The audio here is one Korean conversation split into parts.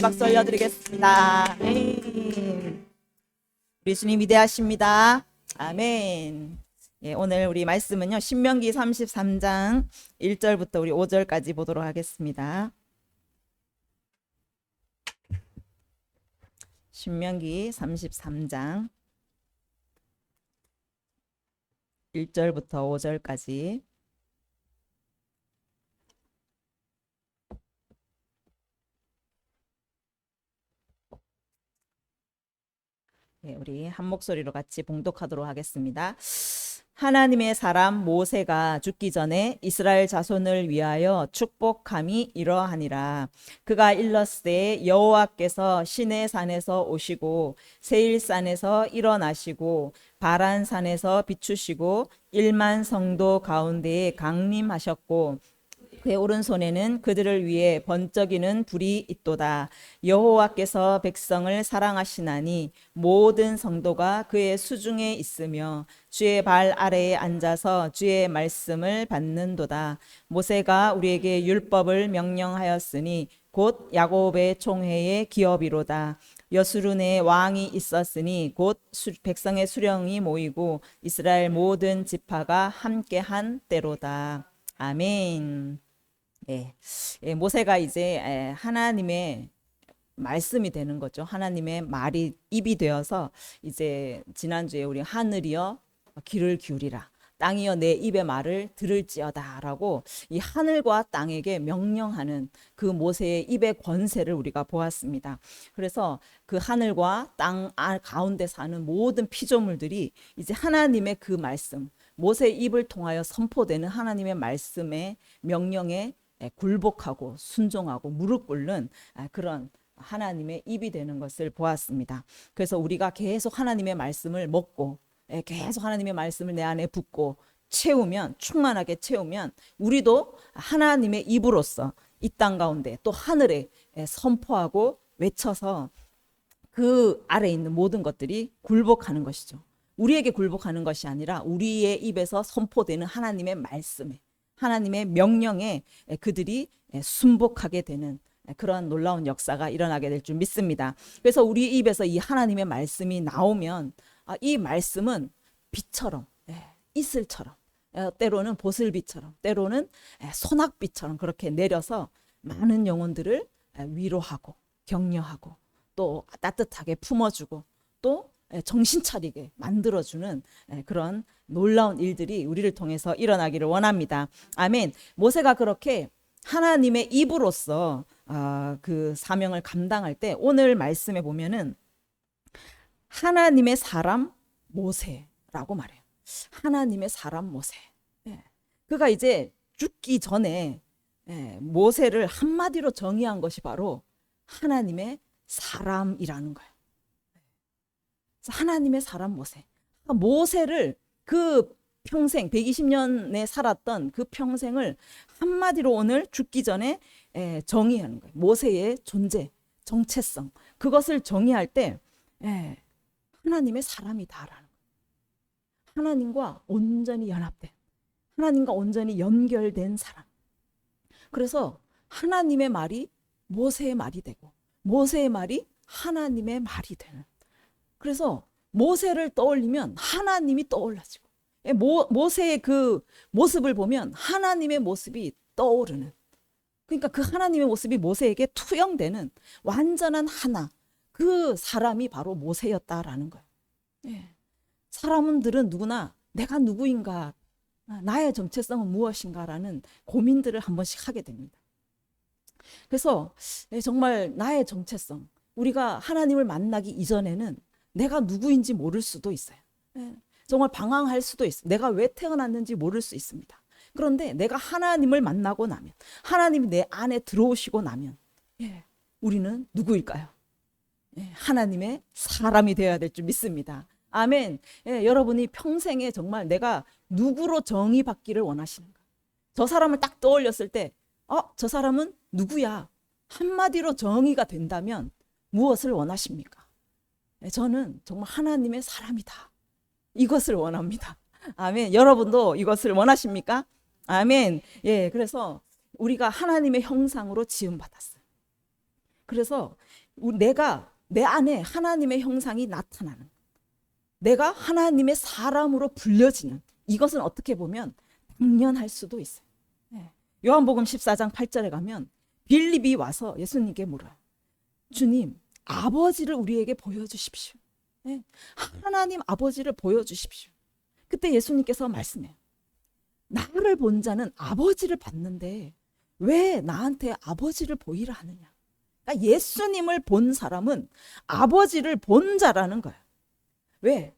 박수 올려드리겠습니다. 아멘. 우리 주님 위대하십니다. 아멘. 예, 오늘 우리 말씀은요, 신명기 33장 1절부터 우리 5절까지 보도록 하겠습니다. 신명기 33장 1절부터 5절까지. 네, 우리 한 목소리로 같이 봉독하도록 하겠습니다. 하나님의 사람 모세가 죽기 전에 이스라엘 자손을 위하여 축복함이 이러하니라. 그가 일렀으되 여호와께서 시내산에서 오시고 세일산에서 일어나시고 바란산에서 비추시고 1만 성도 가운데에 강림하셨고 그의 오른손에는 그들을 위해 번쩍이는 불이 있도다. 여호와께서 백성을 사랑하시나니 모든 성도가 그의 수중에 있으며 주의 발 아래에 앉아서 주의 말씀을 받는도다. 모세가 우리에게 율법을 명령하였으니 곧 야곱의 총회의 기업이로다. 여수룬에 왕이 있었으니 곧 백성의 수령이 모이고 이스라엘 모든 지파가 함께한 때로다. 아멘. 모세가 이제 하나님의 말씀이 되는 거죠. 하나님의 말이 입이 되어서 이제 지난주에 우리 하늘이여 귀를 기울이라, 땅이여 내 입의 말을 들을지어다라고 이 하늘과 땅에게 명령하는 그 모세의 입의 권세를 우리가 보았습니다. 그래서 그 하늘과 땅 가운데 사는 모든 피조물들이 이제 하나님의 그 말씀, 모세의 입을 통하여 선포되는 하나님의 말씀의 명령에 굴복하고 순종하고 무릎 꿇는 그런 하나님의 입이 되는 것을 보았습니다. 그래서 우리가 계속 하나님의 말씀을 먹고 계속 하나님의 말씀을 내 안에 붓고 채우면, 충만하게 채우면 우리도 하나님의 입으로서 이 땅 가운데 또 하늘에 선포하고 외쳐서 그 아래에 있는 모든 것들이 굴복하는 것이죠. 우리에게 굴복하는 것이 아니라 우리의 입에서 선포되는 하나님의 말씀에, 하나님의 명령에 그들이 순복하게 되는 그런 놀라운 역사가 일어나게 될 줄 믿습니다. 그래서 우리 입에서 이 하나님의 말씀이 나오면 이 말씀은 빛처럼, 이슬처럼, 때로는 보슬비처럼, 때로는 소낙비처럼 그렇게 내려서 많은 영혼들을 위로하고 격려하고 또 따뜻하게 품어주고 또 정신 차리게 만들어주는 그런 놀라운 일들이 우리를 통해서 일어나기를 원합니다. 아멘. 모세가 그렇게 하나님의 입으로서 그 사명을 감당할 때 오늘 말씀에 보면은 하나님의 사람 모세라고 말해요. 하나님의 사람 모세. 그가 이제 죽기 전에 모세를 한마디로 정의한 것이 바로 하나님의 사람이라는 거예요. 하나님의 사람 모세. 모세를 그 평생 120년에 살았던 그 평생을 한마디로 오늘 죽기 전에 정의하는 거예요. 모세의 존재, 정체성, 그것을 정의할 때 하나님의 사람이다라는 거예요. 하나님과 온전히 연합된, 하나님과 온전히 연결된 사람. 그래서 하나님의 말이 모세의 말이 되고 모세의 말이 하나님의 말이 되는. 그래서 모세를 떠올리면 하나님이 떠올라지고 모세의 그 모습을 보면 하나님의 모습이 떠오르는, 그러니까 그 하나님의 모습이 모세에게 투영되는 완전한 하나, 그 사람이 바로 모세였다라는 거예요. 사람들은 누구나 내가 누구인가, 나의 정체성은 무엇인가라는 고민들을 한 번씩 하게 됩니다. 그래서 정말 나의 정체성, 우리가 하나님을 만나기 이전에는 내가 누구인지 모를 수도 있어요. 정말 방황할 수도 있어요. 내가 왜 태어났는지 모를 수 있습니다. 그런데 내가 하나님을 만나고 나면, 하나님이 내 안에 들어오시고 나면 우리는 누구일까요? 하나님의 사람이 되어야 될 줄 믿습니다. 아멘. 여러분이 평생에 정말 내가 누구로 정의받기를 원하시는가? 저 사람을 딱 떠올렸을 때 저 사람은 누구야? 한마디로 정의가 된다면 무엇을 원하십니까? 저는 정말 하나님의 사람이다, 이것을 원합니다. 아멘. 여러분도 이것을 원하십니까? 아멘. 그래서 우리가 하나님의 형상으로 지음받았어요. 그래서 내가 내 안에 하나님의 형상이 나타나는, 내가 하나님의 사람으로 불려지는, 이것은 어떻게 보면 당연할 수도 있어요. 요한복음 14장 8절에 가면 빌립이 와서 예수님께 물어요. 주님, 아버지를 우리에게 보여주십시오. 하나님 아버지를 보여주십시오. 그때 예수님께서 말씀해요. 나를 본 자는 아버지를 봤는데 왜 나한테 아버지를 보이라 하느냐. 그러니까 예수님을 본 사람은 아버지를 본 자라는 거예요. 왜?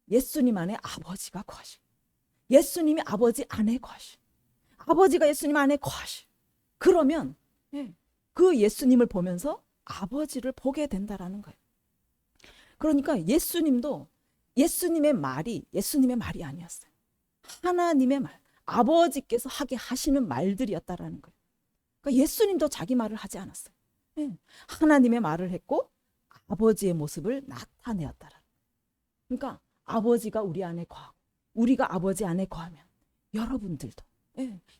예수님 안에 아버지가 거하시고, 예수님이 아버지 안에 거하시고, 아버지가 예수님 안에 거하시고, 그러면 그 예수님을 보면서 아버지를 보게 된다라는 거예요. 그러니까 예수님도 예수님의 말이 예수님의 말이 아니었어요. 하나님의 말, 아버지께서 하게 하시는 말들이었다라는 거예요. 그러니까 예수님도 자기 말을 하지 않았어요. 하나님의 말을 했고 아버지의 모습을 나타내었다라는 거예요. 그러니까 아버지가 우리 안에 거하고 우리가 아버지 안에 거하면 여러분들도,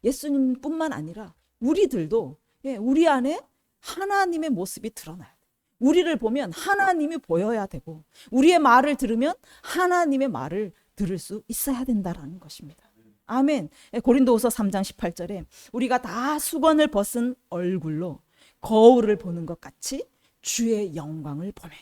예수님뿐만 아니라 우리들도 우리 안에 하나님의 모습이 드러나야 돼요. 우리를 보면 하나님이 보여야 되고 우리의 말을 들으면 하나님의 말을 들을 수 있어야 된다라는 것입니다. 아멘. 고린도후서 3장 18절에 우리가 다 수건을 벗은 얼굴로 거울을 보는 것 같이 주의 영광을 보매.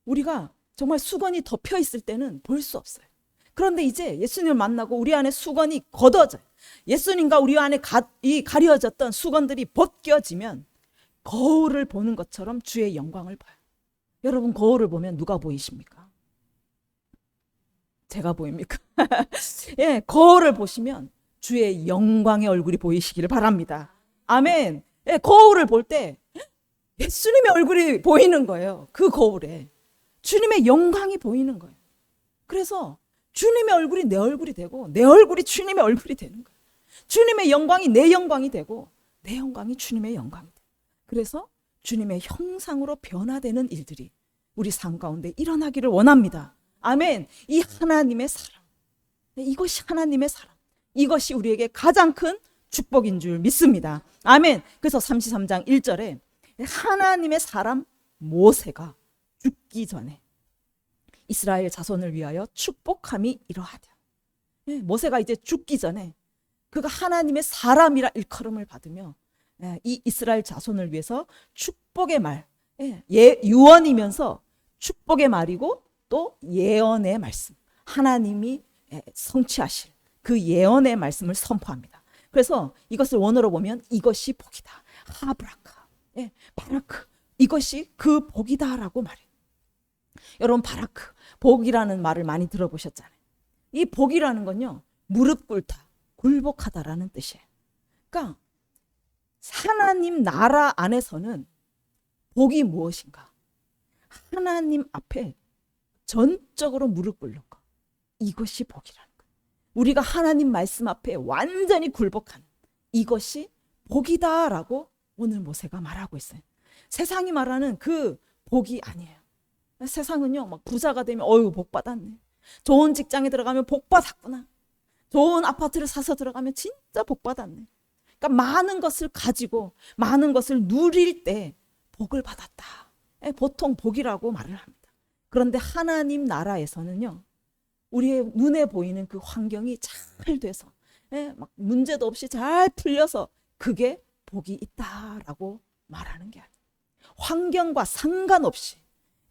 우리가 정말 수건이 덮여 있을 때는 볼 수 없어요. 그런데 이제 예수님을 만나고 우리 안에 수건이 걷어져요. 예수님과 우리 안에 가려졌던 수건들이 벗겨지면 거울을 보는 것처럼 주의 영광을 봐요. 여러분, 거울을 보면 누가 보이십니까? 제가 보입니까? 거울을 보시면 주의 영광의 얼굴이 보이시기를 바랍니다. 아멘. 거울을 볼 때 예수님의 얼굴이 보이는 거예요. 그 거울에 주님의 영광이 보이는 거예요. 그래서 주님의 얼굴이 내 얼굴이 되고 내 얼굴이 주님의 얼굴이 되는 거예요. 주님의 영광이 내 영광이 되고 내 영광이 주님의 영광이 돼요. 그래서 주님의 형상으로 변화되는 일들이 우리 삶 가운데 일어나기를 원합니다. 아멘. 이 하나님의 사랑, 이것이 하나님의 사랑, 이것이 우리에게 가장 큰 축복인 줄 믿습니다. 아멘. 그래서 33장 1절에 하나님의 사람 모세가 죽기 전에 이스라엘 자손을 위하여 축복함이 이러하되, 모세가 이제 죽기 전에 그가 하나님의 사람이라 일컬음을 받으며 이 이스라엘 자손을 위해서 축복의 말, 유언이면서 축복의 말이고 또 예언의 말씀, 하나님이 성취하실 그 예언의 말씀을 선포합니다. 그래서 이것을 원어로 보면 이것이 복이다, 하브라카, 바라크, 이것이 그 복이다라고 말해요. 여러분, 바라크, 복이라는 말을 많이 들어보셨잖아요. 이 복이라는 건요, 무릎 꿇다, 굴복하다라는 뜻이에요. 그러니까 하나님 나라 안에서는 복이 무엇인가? 하나님 앞에 전적으로 무릎 꿇는 것, 이것이 복이라는 거예요. 우리가 하나님 말씀 앞에 완전히 굴복하는 이것이 복이다라고 오늘 모세가 말하고 있어요. 세상이 말하는 그 복이 아니에요. 세상은요, 막 부자가 되면 어유 복 받았네, 좋은 직장에 들어가면 복 받았구나, 좋은 아파트를 사서 들어가면 진짜 복 받았네. 그러니까 많은 것을 가지고 많은 것을 누릴 때 복을 받았다, 보통 복이라고 말을 합니다. 그런데 하나님 나라에서는요, 우리의 눈에 보이는 그 환경이 잘 돼서 막 문제도 없이 잘 풀려서 그게 복이 있다라고 말하는 게 아니에요. 환경과 상관없이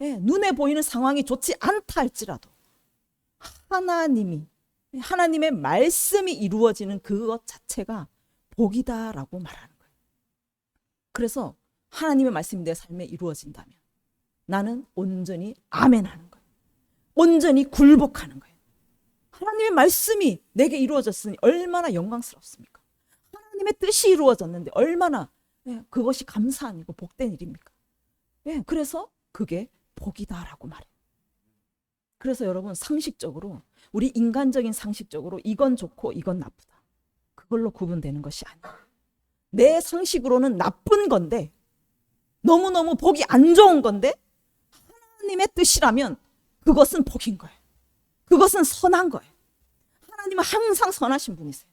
눈에 보이는 상황이 좋지 않다 할지라도 하나님의 말씀이 이루어지는 그것 자체가 복이다라고 말하는 거예요. 그래서 하나님의 말씀이 내 삶에 이루어진다면 나는 온전히 아멘하는 거예요. 온전히 굴복하는 거예요. 하나님의 말씀이 내게 이루어졌으니 얼마나 영광스럽습니까? 하나님의 뜻이 이루어졌는데 얼마나 그것이 감사한 일이고 복된 일입니까? 그래서 그게 복이다라고 말해요. 그래서 여러분, 상식적으로, 우리 인간적인 상식적으로 이건 좋고 이건 나쁘다, 그걸로 구분되는 것이 아니에요. 내 상식으로는 나쁜 건데, 너무너무 복이 안 좋은 건데 하나님의 뜻이라면 그것은 복인 거예요. 그것은 선한 거예요. 하나님은 항상 선하신 분이세요.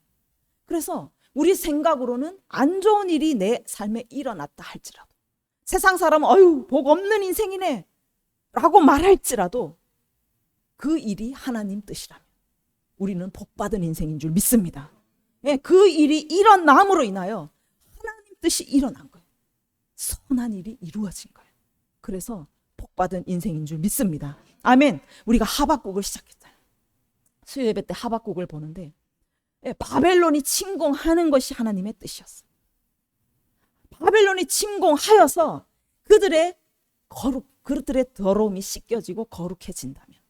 그래서 우리 생각으로는 안 좋은 일이 내 삶에 일어났다 할지라도 세상 사람은 어휴 복 없는 인생이네 라고 말할지라도 그 일이 하나님 뜻이라면 우리는 복받은 인생인 줄 믿습니다. 예, 그 일이 일어남으로 인하여 하나님 뜻이 일어난 거예요. 선한 일이 이루어진 거예요. 그래서 복받은 인생인 줄 믿습니다. 아멘. 우리가 하박국을 시작했잖아요. 수요 예배 때 하박국을 보는데 바벨론이 침공하는 것이 하나님의 뜻이었어요. 바벨론이 침공하여서 그들의 더러움이 씻겨지고 거룩해진다면,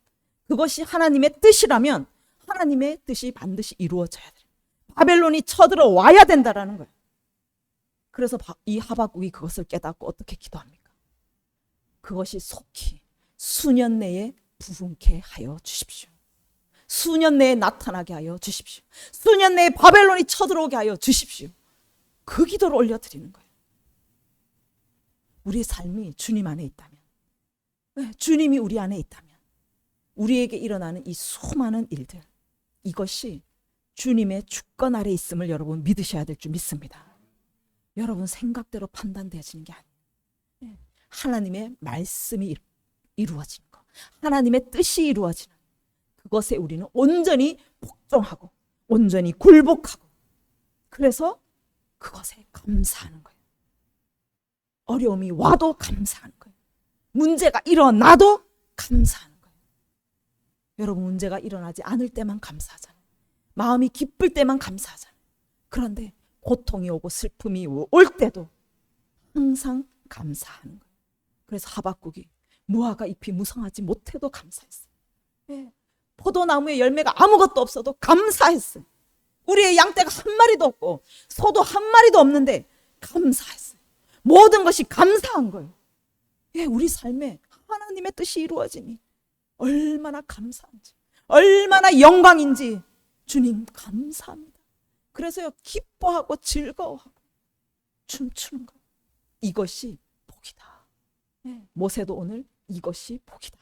그것이 하나님의 뜻이라면 하나님의 뜻이 반드시 이루어져야 돼요. 바벨론이 쳐들어와야 된다라는 거예요. 그래서 이 하박국이 그것을 깨닫고 어떻게 기도합니까? 그것이 속히 수년 내에 부흥케 하여 주십시오. 수년 내에 나타나게 하여 주십시오. 수년 내에 바벨론이 쳐들어오게 하여 주십시오. 그 기도를 올려드리는 거예요. 우리의 삶이 주님 안에 있다면, 주님이 우리 안에 있다면 우리에게 일어나는 이 수많은 일들, 이것이 주님의 주권 아래 있음을 여러분 믿으셔야 될 줄 믿습니다. 여러분 생각대로 판단되어지는 게 아니에요. 하나님의 말씀이 이루어지는 것, 하나님의 뜻이 이루어지는 그것에 우리는 온전히 복종하고 온전히 굴복하고, 그래서 그것에 감사하는 거예요. 어려움이 와도 감사하는 거예요. 문제가 일어나도 감사하는 거예요. 여러분 문제가 일어나지 않을 때만 감사하잖아요. 마음이 기쁠 때만 감사하잖아요. 그런데 고통이 오고 슬픔이 올 때도 항상 감사하는 거예요. 그래서 하박국이 무화과 잎이 무성하지 못해도 감사했어요. 포도나무에 열매가 아무것도 없어도 감사했어요. 우리의 양떼가 한 마리도 없고 소도 한 마리도 없는데 감사했어요. 모든 것이 감사한 거예요. 우리 삶에 하나님의 뜻이 이루어지니 얼마나 감사한지, 얼마나 영광인지 주님 감사합니다. 그래서요 기뻐하고 즐거워하고 춤추는 거예요. 이것이 복이다. 모세도 오늘 이것이 복이다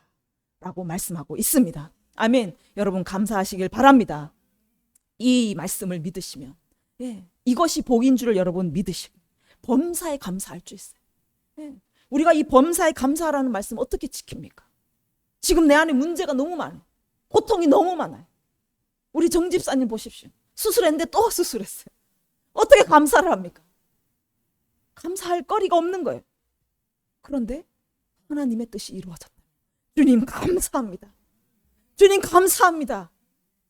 라고 말씀하고 있습니다. 아멘. 여러분 감사하시길 바랍니다. 이 말씀을 믿으시면 이것이 복인 줄을 여러분 믿으시고 범사에 감사할 수 있어요. 우리가 이 범사에 감사하라는 말씀 어떻게 지킵니까? 지금 내 안에 문제가 너무 많아요. 고통이 너무 많아요. 우리 정 집사님 보십시오. 수술했는데 또 수술했어요. 어떻게 감사를 합니까? 감사할 거리가 없는 거예요. 그런데 하나님의 뜻이 이루어졌다. 주님 감사합니다. 주님 감사합니다.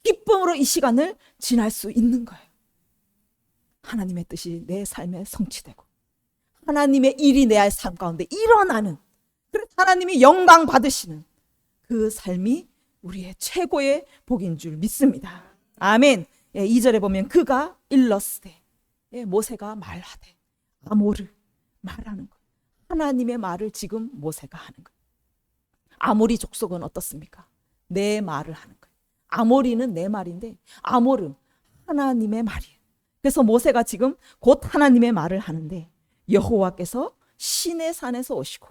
기쁨으로 이 시간을 지날 수 있는 거예요. 하나님의 뜻이 내 삶에 성취되고 하나님의 일이 내 삶 가운데 일어나는, 그래서 하나님이 영광 받으시는 그 삶이 우리의 최고의 복인 줄 믿습니다. 아멘. 2절에 보면 그가 일렀으되, 모세가 말하되, 아모르 말하는 것. 하나님의 말을 지금 모세가 하는 거예요. 아모리 족속은 어떻습니까? 내 말을 하는 거예요. 아모리는 내 말인데 아모르 하나님의 말이에요. 그래서 모세가 지금 곧 하나님의 말을 하는데, 여호와께서 시내산에서 오시고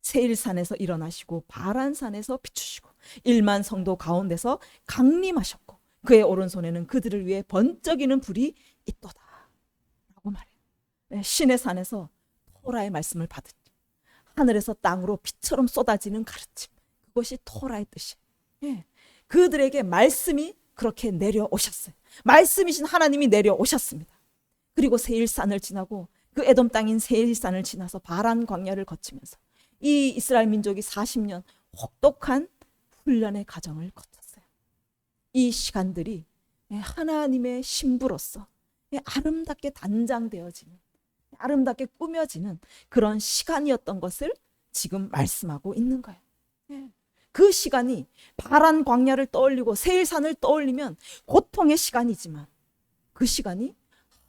세일산에서 일어나시고 바란산에서 비추시고 1만 성도 가운데서 강림하셨고 그의 오른손에는 그들을 위해 번쩍이는 불이 있도다 라고 말해요. 시내산에서 토라의 말씀을 받았죠. 하늘에서 땅으로 비처럼 쏟아지는 가르침, 그것이 토라의 뜻이에요. 그들에게 말씀이 그렇게 내려오셨어요. 말씀이신 하나님이 내려오셨습니다. 그리고 세일산을 지나고 그 에돔 땅인 세일산을 지나서 바란 광야를 거치면서 이 이스라엘 민족이 40년 혹독한 훈련의 과정을 거쳤어요. 이 시간들이 하나님의 신부로서 아름답게 단장되어지는, 아름답게 꾸며지는 그런 시간이었던 것을 지금 말씀하고 있는 거예요. 그 시간이 바란 광야를 떠올리고 세일산을 떠올리면 고통의 시간이지만, 그 시간이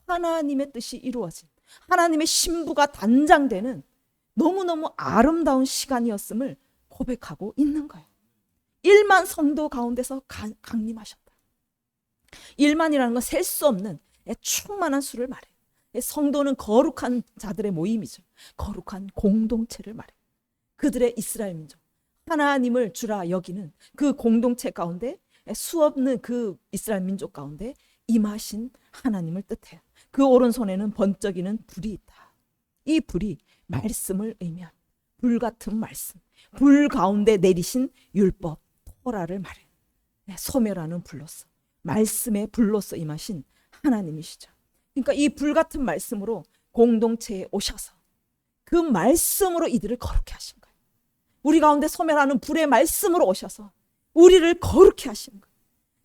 하나님의 뜻이 이루어진, 하나님의 신부가 단장되는 너무너무 아름다운 시간이었음을 고백하고 있는 거예요. 1만 성도 가운데서 강림하셨다. 1만이라는 건 셀 수 없는 충만한 수를 말해요. 성도는 거룩한 자들의 모임이죠. 거룩한 공동체를 말해요. 그들의 이스라엘 민족, 하나님을 주라 여기는 그 공동체 가운데, 수없는 그 이스라엘 민족 가운데 임하신 하나님을 뜻해요. 그 오른손에는 번쩍이는 불이 있다. 이 불이 말씀을 의미한 불같은 말씀, 불 가운데 내리신 율법 토라를 말해. 소멸하는 불로서, 말씀의 불로서 임하신 하나님이시죠. 그러니까 이 불같은 말씀으로 공동체에 오셔서 그 말씀으로 이들을 거룩해 하신 거예요. 우리 가운데 소멸하는 불의 말씀으로 오셔서 우리를 거룩해 하신 거예요.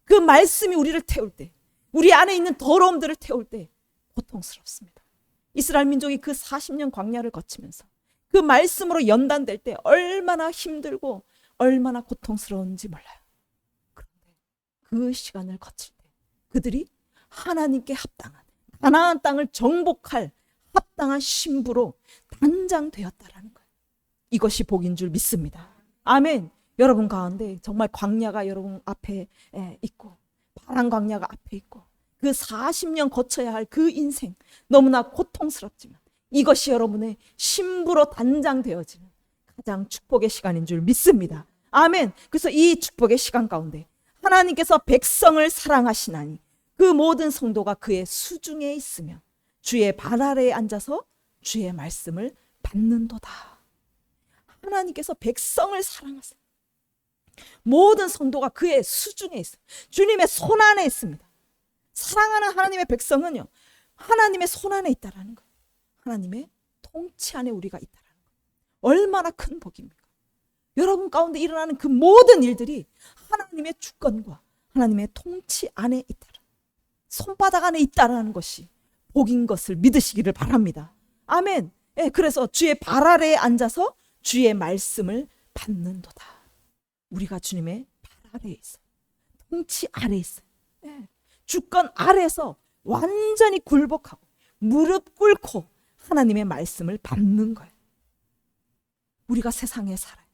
그 말씀이 우리를 태울 때, 우리 안에 있는 더러움들을 태울 때 고통스럽습니다. 이스라엘 민족이 그 40년 광야를 거치면서 그 말씀으로 연단될 때 얼마나 힘들고 얼마나 고통스러운지 몰라요. 그런데 그 시간을 거칠 때 그들이 하나님께 합당한 가나안 땅을 정복할 합당한 신부로 단장되었다라는 거예요. 이것이 복인 줄 믿습니다. 아멘. 여러분 가운데 정말 광야가 여러분 앞에 있고 파란 광야가 앞에 있고 그 40년 거쳐야 할 그 인생 너무나 고통스럽지만 이것이 여러분의 신부로 단장되어지는 가장 축복의 시간인 줄 믿습니다. 아멘. 그래서 이 축복의 시간 가운데 하나님께서 백성을 사랑하시나니 그 모든 성도가 그의 수중에 있으며 주의 발 아래에 앉아서 주의 말씀을 받는도다. 하나님께서 백성을 사랑하세요. 모든 성도가 그의 수중에 있어요. 주님의 손 안에 있습니다. 사랑하는 하나님의 백성은요, 하나님의 손 안에 있다라는 거예요. 하나님의 통치 안에 우리가 있다라는 거예요. 얼마나 큰 복입니까? 여러분 가운데 일어나는 그 모든 일들이 하나님의 주권과 하나님의 통치 안에 있다라는 거예요. 손바닥 안에 있다라는 것이 복인 것을 믿으시기를 바랍니다. 아멘. 그래서 주의 발 아래에 앉아서 주의 말씀을 받는도다. 우리가 주님의 발 아래에 있어요. 통치 아래에 있어요. 주권 아래에서 완전히 굴복하고 무릎 꿇고 하나님의 말씀을 받는 거예요. 우리가 세상에 살아요.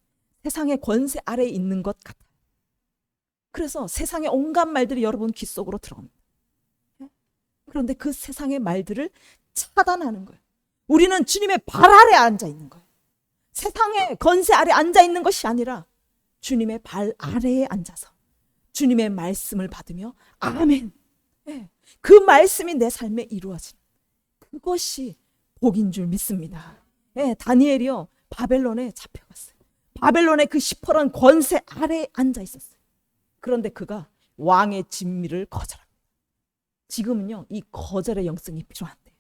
세상의 권세 아래에 있는 것 같아요. 그래서 세상의 온갖 말들이 여러분 귀 속으로 들어옵니다. 그런데 그 세상의 말들을 차단하는 거예요. 우리는 주님의 발 아래에 앉아 있는 거예요. 세상의 권세 아래에 앉아 있는 것이 아니라 주님의 발 아래에 앉아서 주님의 말씀을 받으며 아멘. 그 말씀이 내 삶에 이루어진 그것이 복인 줄 믿습니다. 다니엘이요 바벨론에 잡혀갔어요. 바벨론의 그 시퍼런 권세 아래에 앉아 있었어요. 그런데 그가 왕의 진미를 거절합니다. 지금은요 이 거절의 영성이 필요한데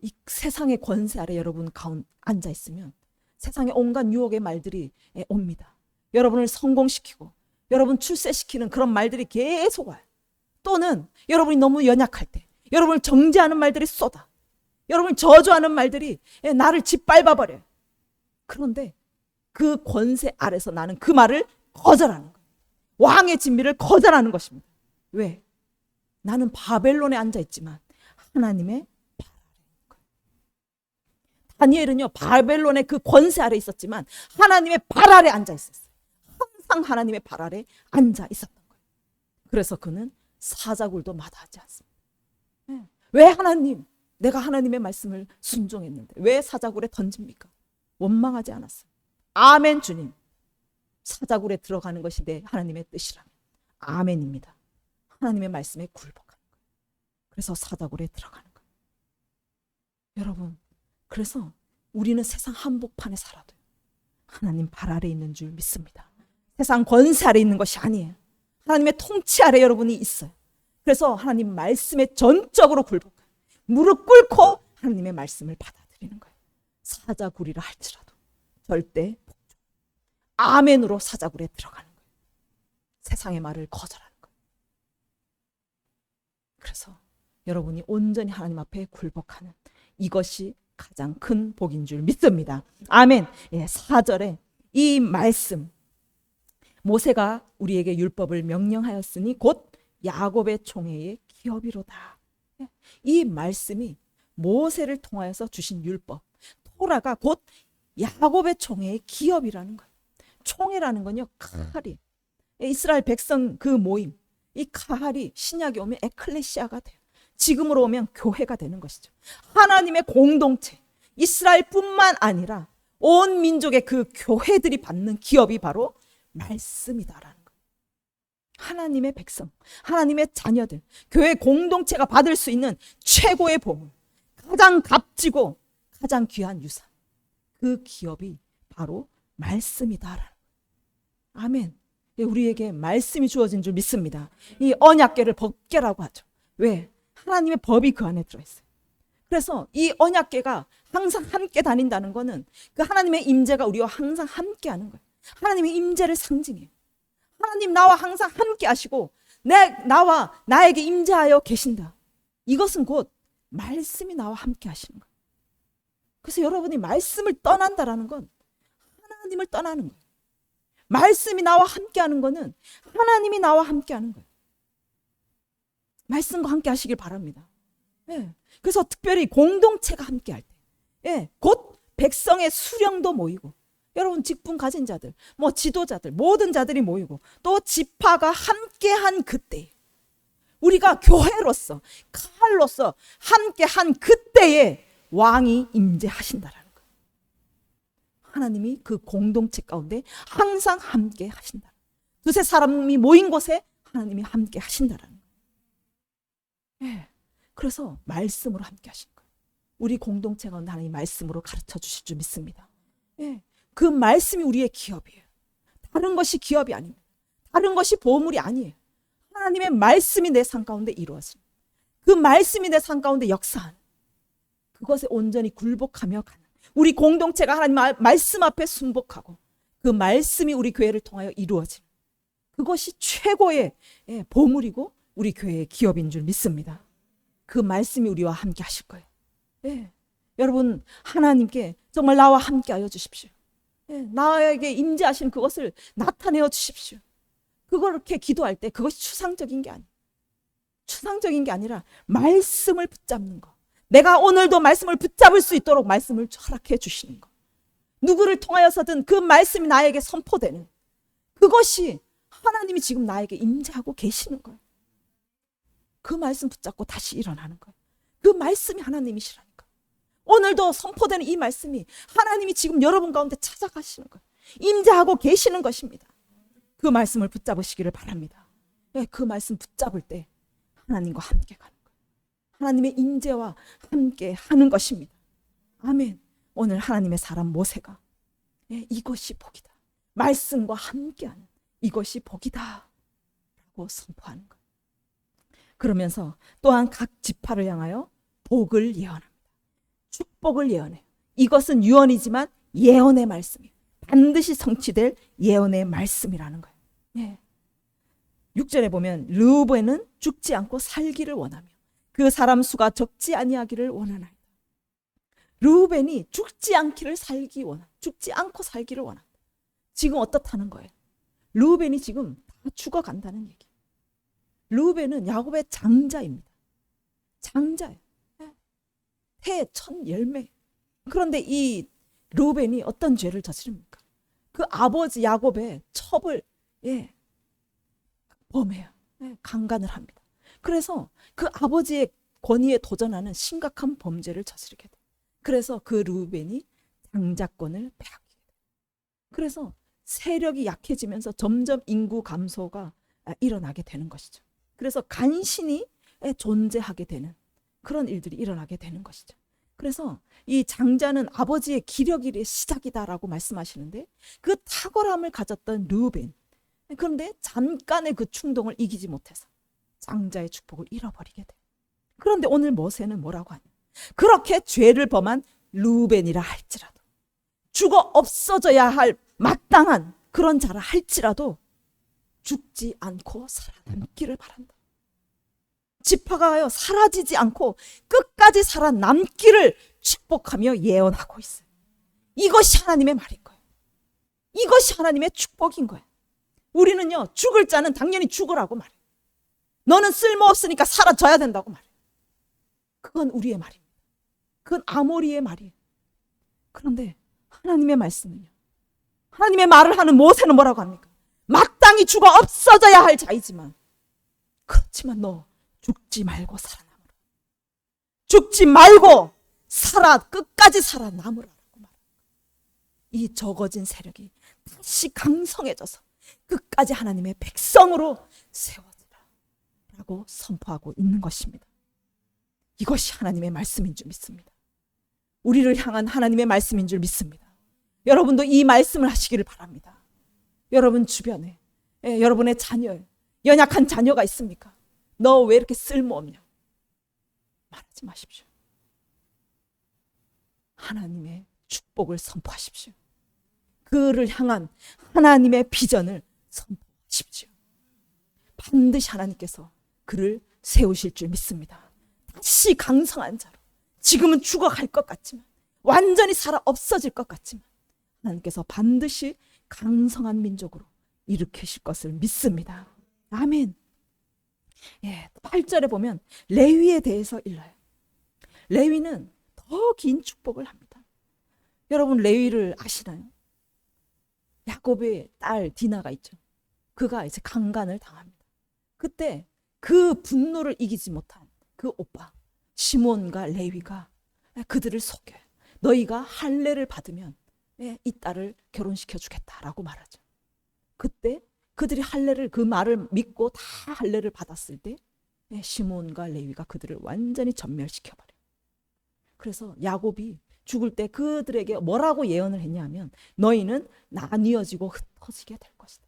이 세상의 권세 아래 여러분 가운데 앉아 있으면 세상의 온갖 유혹의 말들이 옵니다. 여러분을 성공시키고 여러분 출세시키는 그런 말들이 계속 와요. 또는 여러분이 너무 연약할 때 여러분을 정죄하는 말들이 쏟아. 여러분을 저주하는 말들이 나를 짓밟아버려요. 그런데 그 권세 아래서 나는 그 말을 거절하는 거예요. 왕의 진미를 거절하는 것입니다. 왜? 나는 바벨론에 앉아있지만 하나님의 발 아래에 있는 거예요. 다니엘은요 바벨론의 그 권세 아래에 있었지만 하나님의 발 아래에 앉아있었어요. 항상 하나님의 발 아래에 앉아 있었던 거예요. 그래서 그는 사자굴도 마다하지 않습니다. 왜 하나님, 내가 하나님의 말씀을 순종했는데 왜 사자굴에 던집니까? 원망하지 않았어요. 아멘. 주님, 사자굴에 들어가는 것이 내 하나님의 뜻이라면 아멘입니다. 하나님의 말씀에 굴복하는 거예요. 그래서 사자굴에 들어가는 거예요. 여러분, 그래서 우리는 세상 한복판에 살아도 하나님 발 아래에 있는 줄 믿습니다. 세상 권세 아래에 있는 것이 아니에요. 하나님의 통치 아래 여러분이 있어요. 그래서 하나님 말씀에 전적으로 굴복해요. 무릎 꿇고 하나님의 말씀을 받아들이는 거예요. 사자굴이라 할지라도 절대 복종. 아멘으로 사자굴에 들어가는 거예요. 세상의 말을 거절하는 거예요. 그래서 여러분이 온전히 하나님 앞에 굴복하는 이것이 가장 큰 복인 줄 믿습니다. 아멘. 4절에 이 말씀 모세가 우리에게 율법을 명령하였으니 곧 야곱의 총회의 기업이로다. 이 말씀이 모세를 통하여서 주신 율법 토라가 곧 야곱의 총회의 기업이라는 거예요. 총회라는 건요 카할이 이스라엘 백성 그 모임 이 카할이 신약에 오면 에클레시아가 돼요. 지금으로 오면 교회가 되는 것이죠. 하나님의 공동체 이스라엘뿐만 아니라 온 민족의 그 교회들이 받는 기업이 바로 말씀이다라는 거예요. 하나님의 백성, 하나님의 자녀들, 교회 공동체가 받을 수 있는 최고의 보물, 가장 값지고 가장 귀한 유산, 그 기업이 바로 말씀이다라는 거예요. 아멘. 우리에게 말씀이 주어진 줄 믿습니다. 이 언약궤를 법궤라고 하죠. 왜? 하나님의 법이 그 안에 들어있어요. 그래서 이 언약궤가 항상 함께 다닌다는 거는 그 하나님의 임재가 우리와 항상 함께 하는 거예요. 하나님의 임재를 상징해요. 하나님 나와 항상 함께 하시고 나와 나에게 임재하여 계신다. 이것은 곧 말씀이 나와 함께 하시는 거예요. 그래서 여러분이 말씀을 떠난다라는 건 하나님을 떠나는 거예요. 말씀이 나와 함께 하는 거는 하나님이 나와 함께 하는 거예요. 말씀과 함께 하시길 바랍니다. 예. 그래서 특별히 공동체가 함께 할 때, 예. 곧 백성의 수령도 모이고, 여러분 직분 가진 자들, 지도자들, 모든 자들이 모이고, 또 지파가 함께한 그때, 우리가 교회로서, 칼로서 함께한 그때에 왕이 임재하신다라는 거예요. 하나님이 그 공동체 가운데 항상 함께 하신다. 두세 사람이 모인 곳에 하나님이 함께 하신다라는 거예요. 예. 그래서 말씀으로 함께 하신 거예요. 우리 공동체 가운데 하나님 말씀으로 가르쳐 주실 줄 믿습니다. 예. 그 말씀이 우리의 기업이에요. 다른 것이 기업이 아닙니다. 다른 것이 보물이 아니에요. 하나님의 말씀이 내 삶 가운데 이루어집니다. 그 말씀이 내 삶 가운데 역사하는, 그것에 온전히 굴복하며 가는, 우리 공동체가 하나님 말씀 앞에 순복하고 그 말씀이 우리 교회를 통하여 이루어지는, 그것이 최고의 보물이고 우리 교회의 기업인 줄 믿습니다. 그 말씀이 우리와 함께 하실 거예요. 예. 여러분, 하나님께 정말 나와 함께 하여 주십시오. 예. 나에게 임재하신 그것을 나타내어 주십시오. 그렇게 기도할 때 그것이 추상적인 게 아니에요. 추상적인 게 아니라 말씀을 붙잡는 거. 내가 오늘도 말씀을 붙잡을 수 있도록 말씀을 허락해 주시는 거. 누구를 통하여서든 그 말씀이 나에게 선포되는, 그것이 하나님이 지금 나에게 임재하고 계시는 거예요. 그 말씀 붙잡고 다시 일어나는 거예요. 그 말씀이 하나님이시라니까. 오늘도 선포되는 이 말씀이 하나님이 지금 여러분 가운데 찾아가시는 거예요. 임재하고 계시는 것입니다. 그 말씀을 붙잡으시기를 바랍니다. 네, 그 말씀 붙잡을 때 하나님과 함께 가는 거예요. 하나님의 임재와 함께 하는 것입니다. 아멘. 오늘 하나님의 사람 모세가 이것이 복이다, 말씀과 함께하는 이것이 복이다 라고 선포하는 거예요. 그러면서 또한 각 지파를 향하여 복을 예언합니다. 축복을 예언해요. 이것은 유언이지만 예언의 말씀이에요. 반드시 성취될 예언의 말씀이라는 거예요. 예. 6절에 보면 르우벤은 죽지 않고 살기를 원하며 그 사람 수가 적지 아니하기를 원하나이다. 르우벤이 죽지 않고 살기를 원한다. 지금 어떻다는 거예요? 르우벤이 지금 다 죽어간다는 얘기. 르우벤은 야곱의 장자입니다. 장자예요. 태 첫 열매. 그런데 이 르우벤이 어떤 죄를 저지릅니까? 그 아버지 야곱의 첩을 범해요. 강간을 합니다. 그래서 그 아버지의 권위에 도전하는 심각한 범죄를 저지르게 돼요. 그래서 그 르우벤이 장자권을 빼앗기게 돼요. 그래서 세력이 약해지면서 점점 인구 감소가 일어나게 되는 것이죠. 그래서 간신히 존재하게 되는 그런 일들이 일어나게 되는 것이죠. 그래서 이 장자는 아버지의 기력의 시작이다라고 말씀하시는데, 그 탁월함을 가졌던 르우벤, 그런데 잠깐의 그 충동을 이기지 못해서 장자의 축복을 잃어버리게 돼. 그런데 오늘 모세는 뭐라고 하냐? 그렇게 죄를 범한 르우벤이라 할지라도, 죽어 없어져야 할 마땅한 그런 자라 할지라도 죽지 않고 살아남기를 바란다. 지파가요 사라지지 않고 끝까지 살아남기를 축복하며 예언하고 있어요. 이것이 하나님의 말인 거예요. 이것이 하나님의 축복인 거예요. 우리는요 죽을 자는 당연히 죽으라고 말해요. 너는 쓸모없으니까 사라져야 된다고 말해요. 그건 우리의 말입니다. 그건 아모리의 말이에요. 그런데 하나님의 말씀은요, 하나님의 말을 하는 모세는 뭐라고 합니까? 마땅히 죽어 없어져야 할 자이지만, 그렇지만 너 죽지 말고 살아남으라. 죽지 말고 끝까지 살아남으라고 말합니다. 이 적어진 세력이 다시 강성해져서 끝까지 하나님의 백성으로 세워지라 라고 선포하고 있는 것입니다. 이것이 하나님의 말씀인 줄 믿습니다. 우리를 향한 하나님의 말씀인 줄 믿습니다. 여러분도 이 말씀을 하시기를 바랍니다. 여러분 주변에 여러분의 자녀, 연약한 자녀가 있습니까? 너 왜 이렇게 쓸모없냐? 말하지 마십시오. 하나님의 축복을 선포하십시오. 그를 향한 하나님의 비전을 선포하십시오. 반드시 하나님께서 그를 세우실 줄 믿습니다. 다시 강성한 자로, 지금은 죽어갈 것 같지만, 완전히 살아 없어질 것 같지만, 하나님께서 반드시 강성한 민족으로 일으키실 것을 믿습니다. 아멘. 8절에 보면 레위에 대해서 일러요. 레위는 더 긴 축복을 합니다. 여러분 레위를 아시나요? 야곱의 딸 디나가 있죠. 그가 이제 강간을 당합니다. 그때 그 분노를 이기지 못한 그 오빠 시몬과 레위가 그들을 속여요. 너희가 할례를 받으면 이 딸을 결혼시켜 주겠다라고 말하죠. 그때 그들이 할례를, 그 말을 믿고 다 할례를 받았을 때 시몬과 레위가 그들을 완전히 전멸시켜버려요. 그래서 야곱이 죽을 때 그들에게 뭐라고 예언을 했냐면 너희는 나뉘어지고 흩어지게 될 것이다.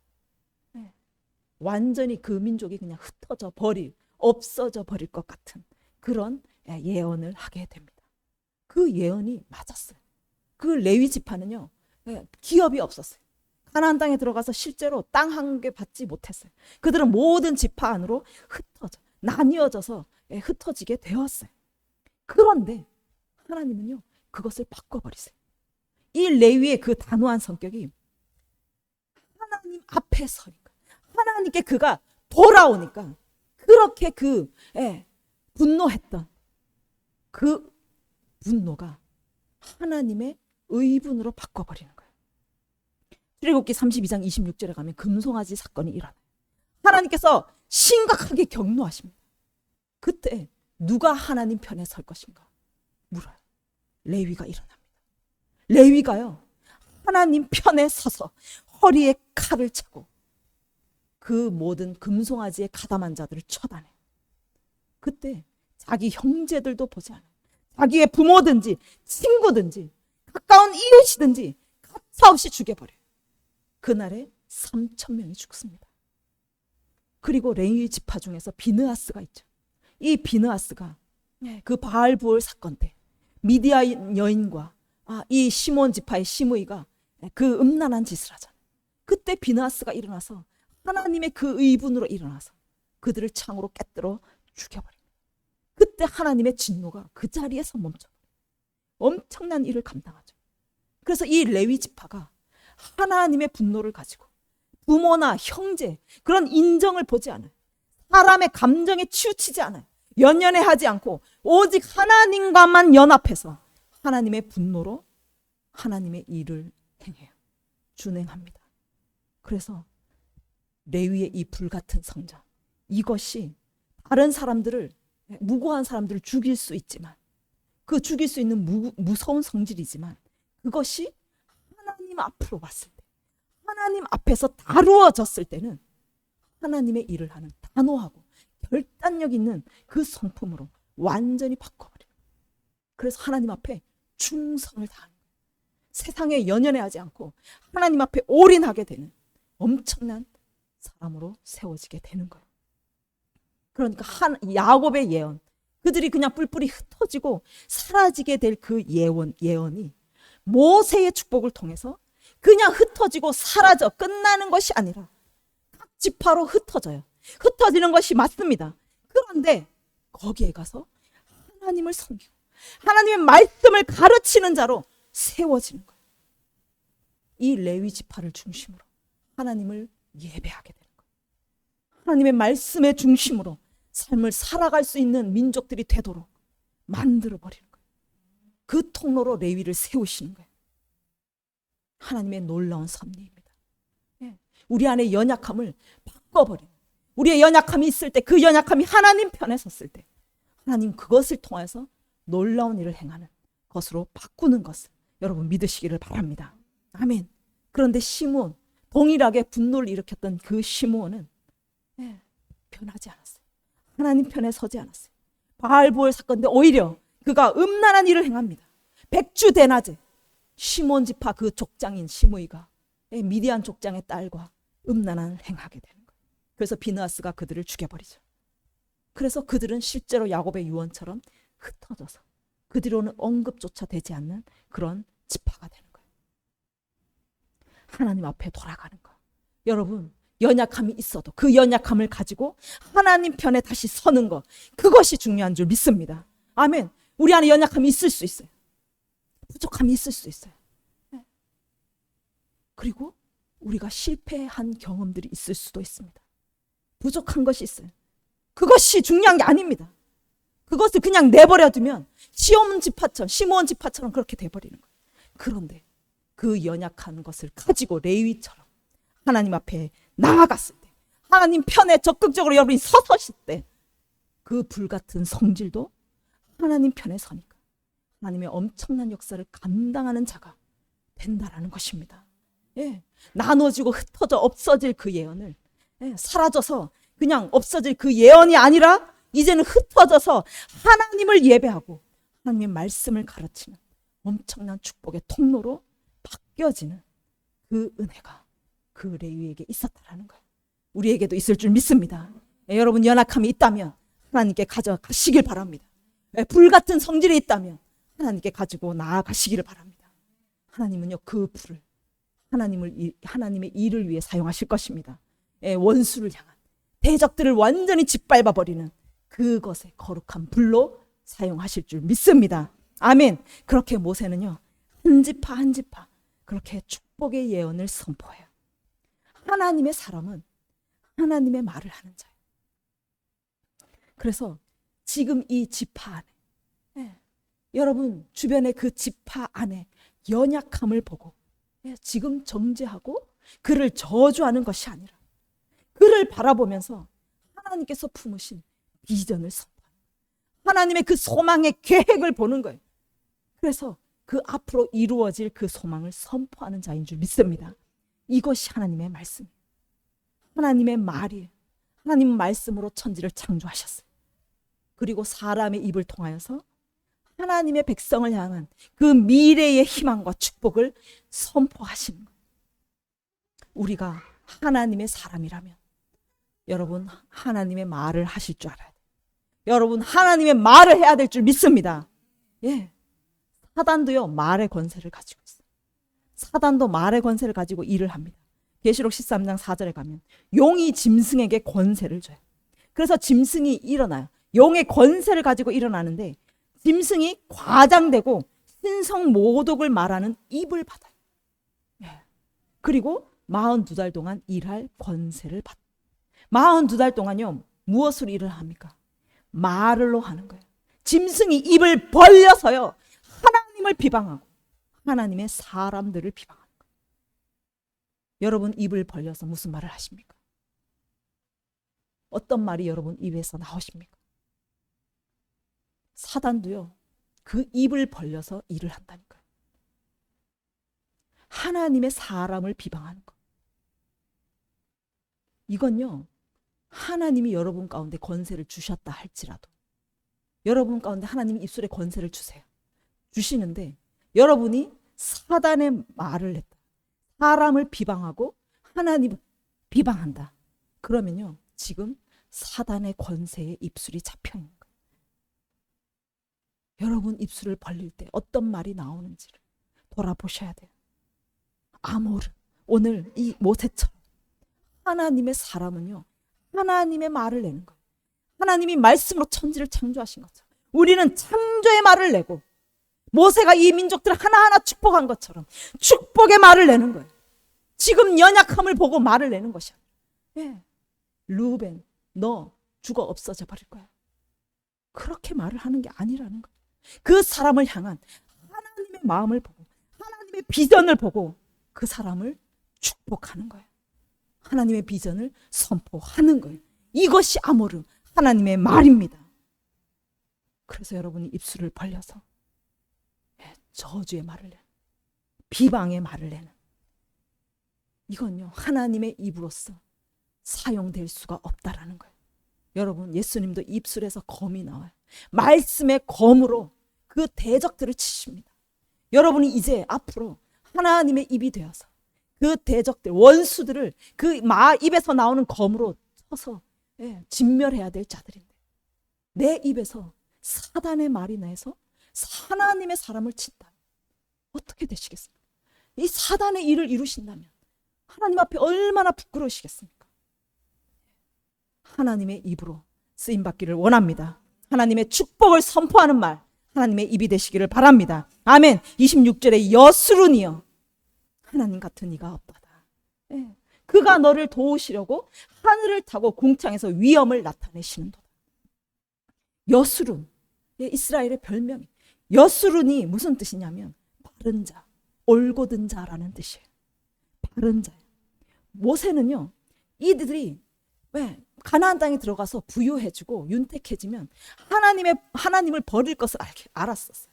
완전히 그 민족이 그냥 흩어져 버릴, 없어져 버릴 것 같은 그런 예언을 하게 됩니다. 그 예언이 맞았어요. 그 레위 지파는요, 기업이 없었어요. 가나안 땅에 들어가서 실제로 땅 한 개 받지 못했어요. 그들은 모든 지파 안으로 흩어져, 나뉘어져서 흩어지게 되었어요. 그런데 하나님은요, 그것을 바꿔버리세요. 이 레위의 그 단호한 성격이 하나님 앞에 서니까, 하나님께 그가 돌아오니까 그렇게 분노했던 그 분노가 하나님의 의분으로 바꿔버리는 거예요. 출애굽기 32장 26절에 가면 금송아지 사건이 일어나요. 하나님께서 심각하게 경노하십니다. 그때 누가 하나님 편에 설 것인가 물어요. 레위가 일어납니다. 레위가요, 하나님 편에 서서 허리에 칼을 차고 그 모든 금송아지에 가담한 자들을 처단해요. 그때 자기 형제들도 보지 않아요. 자기의 부모든지 친구든지 가까운 이웃이든지 가차없이 죽여버려요. 그날에 3,000명이 죽습니다. 그리고 레위 지파 중에서 비느하스가 있죠. 이 비느하스가 그 바알부올 사건 때 미디안 여인과 이 시몬 지파의 시므이가 그 음란한 짓을 하잖아요. 그때 비느하스가 일어나서 하나님의 그 의분으로 일어나서 그들을 창으로 깨뜨려 죽여버립니다. 그때 하나님의 진노가 그 자리에서 멈춰버려요. 엄청난 일을 감당하죠. 그래서 이 레위 지파가 하나님의 분노를 가지고 부모나 형제 그런 인정을 보지 않아요. 사람의 감정에 치우치지 않아요. 연연해하지 않고 오직 하나님과만 연합해서 하나님의 분노로 하나님의 일을 행해요. 준행합니다. 그래서 레위의 이 불같은 성장, 이것이 다른 사람들을, 무고한 사람들을 죽일 수 있지만, 그 죽일 수 있는 무서운 성질이지만, 그것이 하나님 앞으로 왔을 때, 하나님 앞에서 다루어졌을 때는 하나님의 일을 하는 단호하고 결단력 있는 그 성품으로 완전히 바꿔버려요. 그래서 하나님 앞에 충성을 다하는 거예요. 세상에 연연해하지 않고 하나님 앞에 올인하게 되는 엄청난 사람으로 세워지게 되는 거예요. 그러니까 야곱의 예언, 그들이 그냥 뿔뿔이 흩어지고 사라지게 될 그 예언이 모세의 축복을 통해서 그냥 흩어지고 사라져 끝나는 것이 아니라 각 지파로 흩어져요. 흩어지는 것이 맞습니다. 그런데 거기에 가서 하나님을 섬기고 하나님의 말씀을 가르치는 자로 세워지는 거예요. 이 레위 지파를 중심으로 하나님을 예배하게 되는 거예요. 하나님의 말씀의 중심으로 삶을 살아갈 수 있는 민족들이 되도록 만들어버리는 거예요. 그 통로로 레위를 세우시는 거예요. 하나님의 놀라운 섭리입니다. 우리 안에 연약함을 바꿔버리는, 우리의 연약함이 있을 때 그 연약함이 하나님 편에 섰을 때 하나님 그것을 통해서 놀라운 일을 행하는 것으로 바꾸는 것을 여러분 믿으시기를 바랍니다. 아멘. 그런데 시므온, 동일하게 분노를 일으켰던 그 시므온은 변하지 않았어요. 하나님 편에 서지 않았어요. 바알부올 사건인데 오히려 그가 음란한 일을 행합니다. 백주대낮에 시몬 지파 그 족장인 시므이가 미디안 족장의 딸과 음란한 행하게 되는 거예요. 그래서 비느하스가 그들을 죽여버리죠. 그래서 그들은 실제로 야곱의 유언처럼 흩어져서 그 뒤로는 언급조차 되지 않는 그런 지파가 되는 거예요. 하나님 앞에 돌아가는 거. 여러분, 연약함이 있어도 그 연약함을 가지고 하나님 편에 다시 서는 거, 그것이 중요한 줄 믿습니다. 아멘. 우리 안에 연약함이 있을 수 있어요. 부족함이 있을 수 있어요. 그리고 우리가 실패한 경험들이 있을 수도 있습니다. 부족한 것이 있어요. 그것이 중요한 게 아닙니다. 그것을 그냥 내버려두면 시몬 지파처럼 그렇게 돼버리는 거예요. 그런데 그 연약한 것을 가지고 레위처럼 하나님 앞에 나아갔을 때, 하나님 편에 적극적으로 여러분이 서서실 때, 그 불같은 성질도 하나님 편에 서니까 하나님의 엄청난 역사를 감당하는 자가 된다라는 것입니다. 나눠지고 흩어져 없어질 그 예언을, 사라져서 그냥 없어질 그 예언이 아니라 이제는 흩어져서 하나님을 예배하고 하나님의 말씀을 가르치는 엄청난 축복의 통로로 바뀌어지는 그 은혜가 그 레위에게 있었다라는 거예요. 우리에게도 있을 줄 믿습니다. 여러분, 연약함이 있다면 하나님께 가져가시길 바랍니다. 불같은 성질이 있다면 하나님께 가지고 나아가시기를 바랍니다. 하나님은요, 그 불을 하나님의 일을 위해 사용하실 것입니다. 원수를 향한, 대적들을 완전히 짓밟아버리는 그것의 거룩한 불로 사용하실 줄 믿습니다. 아멘. 그렇게 모세는요, 한 지파 한 지파 그렇게 축복의 예언을 선포해요. 하나님의 사람은 하나님의 말을 하는 자예요. 그래서 지금 이 지파 안에, 여러분 주변의 그 지파 안에 연약함을 보고 지금 정죄하고 그를 저주하는 것이 아니라 그를 바라보면서 하나님께서 품으신 비전을 선포하는, 하나님의 그 소망의 계획을 보는 거예요. 그래서 그 앞으로 이루어질 그 소망을 선포하는 자인 줄 믿습니다. 이것이 하나님의 말씀이에요. 하나님의 말이에요. 하나님 말씀으로 천지를 창조하셨어요. 그리고 사람의 입을 통하여서 하나님의 백성을 향한 그 미래의 희망과 축복을 선포하시는 거예요. 우리가 하나님의 사람이라면 여러분, 하나님의 말을 하실 줄 알아야 돼요. 여러분, 하나님의 말을 해야 될 줄 믿습니다. 사단도요, 말의 권세를 가지고 있어요. 사단도 말의 권세를 가지고 일을 합니다. 계시록 13장 4절에 가면 용이 짐승에게 권세를 줘요. 그래서 짐승이 일어나요. 용의 권세를 가지고 일어나는데 짐승이 과장되고 신성모독을 말하는 입을 받아요. 그리고 42달 동안 일할 권세를 받아요. 42달 동안요, 무엇으로 일을 합니까? 말로 하는 거예요. 짐승이 입을 벌려서요, 하나님을 비방하고 하나님의 사람들을 비방하는 거예요. 여러분, 입을 벌려서 무슨 말을 하십니까? 어떤 말이 여러분 입에서 나오십니까? 사단도요, 그 입을 벌려서 일을 한다니까요. 하나님의 사람을 비방하는 것. 이건요, 하나님이 여러분 가운데 권세를 주셨다 할지라도, 여러분 가운데 하나님이 입술에 권세를 주시는데 여러분이 사단의 말을 했다, 사람을 비방하고 하나님을 비방한다, 그러면요, 지금 사단의 권세에 입술이 잡혀 있는 거예요. 여러분 입술을 벌릴 때 어떤 말이 나오는지를 돌아보셔야 돼요. 아모르, 오늘 이 모세처럼 하나님의 사람은요, 하나님의 말을 내는 거예요. 하나님이 말씀으로 천지를 창조하신 것처럼 우리는 창조의 말을 내고, 모세가 이 민족들을 하나하나 축복한 것처럼 축복의 말을 내는 거예요. 지금 연약함을 보고 말을 내는 것이야. 루벤, 너 죽어 없어져 버릴 거야. 그렇게 말을 하는 게 아니라는 거예요. 그 사람을 향한 하나님의 마음을 보고, 하나님의 비전을 보고 그 사람을 축복하는 거예요. 하나님의 비전을 선포하는 거예요. 이것이 아모르, 하나님의 말입니다. 그래서 여러분이 입술을 벌려서 저주의 말을 내는, 비방의 말을 내는, 이건요, 하나님의 입으로서 사용될 수가 없다라는 거예요. 여러분, 예수님도 입술에서 검이 나와요. 말씀의 검으로 그 대적들을 치십니다. 여러분이 이제 앞으로 하나님의 입이 되어서 그 대적들, 원수들을 그 입에서 나오는 검으로 쳐서 진멸해야 될 자들인데, 내 입에서 사단의 말이 나서 하나님의 사람을 친다. 어떻게 되시겠습니까? 이 사단의 일을 이루신다면 하나님 앞에 얼마나 부끄러우시겠습니까? 하나님의 입으로 쓰임받기를 원합니다. 하나님의 축복을 선포하는 말, 하나님의 입이 되시기를 바랍니다. 아멘. 26절에 여수run이여 하나님 같은 이가 없도다. 그가 너를 도우시려고 하늘을 타고 궁창에서 위엄을 나타내시는도다. 여수룬, 이스라엘의 별명이. 여수룬이 무슨 뜻이냐면 바른 자, 올곧은 자라는 뜻이에요. 바른 자예요. 모세는요, 이들이 왜 가나안 땅에 들어가서 부유해지고 윤택해지면 하나님을 버릴 것을 알았었어요.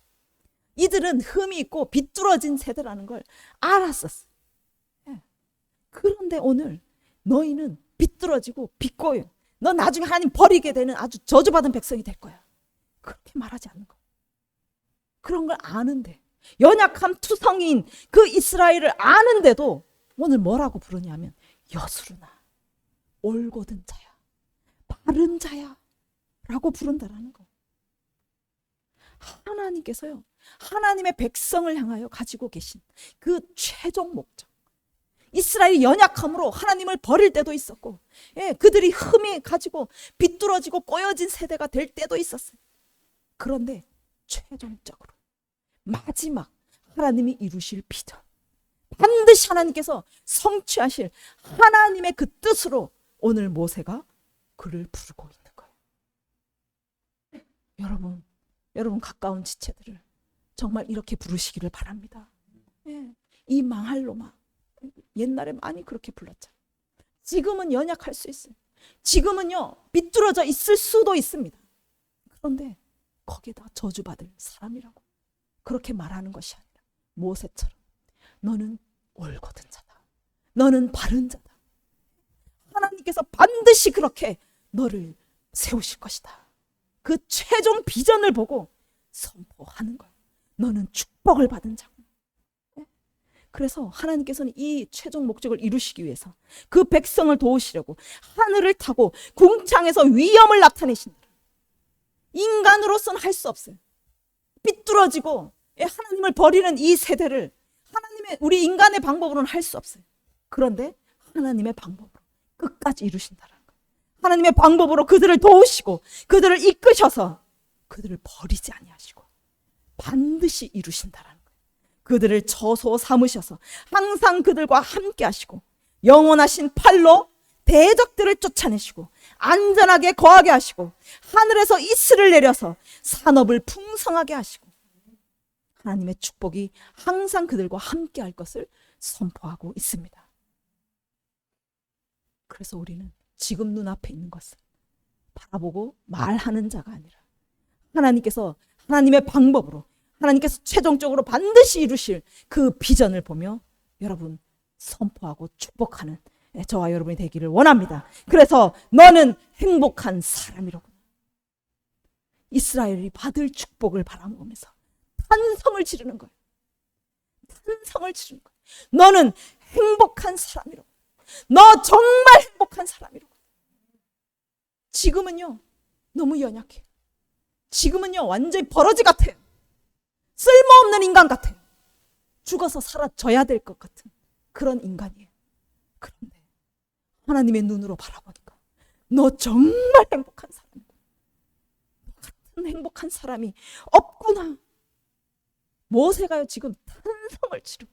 이들은 흠이 있고 비뚤어진 세대라는 걸 알았었어요. 그런데 오늘 너희는 비뚤어지고 비꼬여. 너 나중에 하나님 버리게 되는 아주 저주받은 백성이 될 거야. 그렇게 말하지 않는 거. 그런 걸 아는데, 연약함 투성이인 그 이스라엘을 아는데도 오늘 뭐라고 부르냐면 여수르나, 올곧은 자야, 바른 자야 라고 부른다라는 거. 하나님께서요, 하나님의 백성을 향하여 가지고 계신 그 최종 목적, 이스라엘이 연약함으로 하나님을 버릴 때도 있었고, 그들이 흠이 가지고 비뚤어지고 꼬여진 세대가 될 때도 있었어요. 그런데 최종적으로 마지막 하나님이 이루실 비전, 반드시 하나님께서 성취하실 하나님의 그 뜻으로 오늘 모세가 그를 부르고 있는 거예요. 여러분 가까운 지체들을 정말 이렇게 부르시기를 바랍니다. 이 망할 놈아, 옛날에 많이 그렇게 불렀잖아요. 지금은 연약할 수 있어요. 지금은요, 비뚤어져 있을 수도 있습니다. 그런데 거기에다 저주받을 사람이라고 그렇게 말하는 것이 아니라 모세처럼 너는 올곧은 자다, 너는 바른 자다, 하나님께서 반드시 그렇게 너를 세우실 것이다, 그 최종 비전을 보고 선포하는 거예요. 너는 축복을 받은 자고. 그래서 하나님께서는 이 최종 목적을 이루시기 위해서 그 백성을 도우시려고 하늘을 타고 궁창에서 위엄을 나타내신다. 인간으로서는 할 수 없어요. 삐뚤어지고 하나님을 버리는 이 세대를 우리 인간의 방법으로는 할 수 없어요. 그런데 하나님의 방법으로 끝까지 이루신다는 거예요. 하나님의 방법으로 그들을 도우시고 그들을 이끄셔서 그들을 버리지 아니하시고 반드시 이루신다는 거예요. 그들을 처소 삼으셔서 항상 그들과 함께 하시고 영원하신 팔로 대적들을 쫓아내시고 안전하게 거하게 하시고 하늘에서 이슬을 내려서 산업을 풍성하게 하시고 하나님의 축복이 항상 그들과 함께 할 것을 선포하고 있습니다. 그래서 우리는 지금 눈앞에 있는 것을 바라보고 말하는 자가 아니라 하나님께서 하나님의 방법으로 하나님께서 최종적으로 반드시 이루실 그 비전을 보며 여러분 선포하고 축복하는 저와 여러분이 되기를 원합니다. 그래서 너는 행복한 사람이로구나. 이스라엘이 받을 축복을 바라보면서 탄성을 지르는 거예요. 탄성을 지르는 거예요. 너는 행복한 사람이로구나. 너 정말 행복한 사람이로구나. 지금은요 너무 연약해. 지금은요 완전히 버러지 같아요. 쓸모없는 인간 같아요. 죽어서 사라져야 될 것 같은 그런 인간이에요. 그런데 하나님의 눈으로 바라보니까 너 정말 행복한 사람이다. 너 같은 행복한 사람이 없구나. 모세가요 지금 탄성을 치르고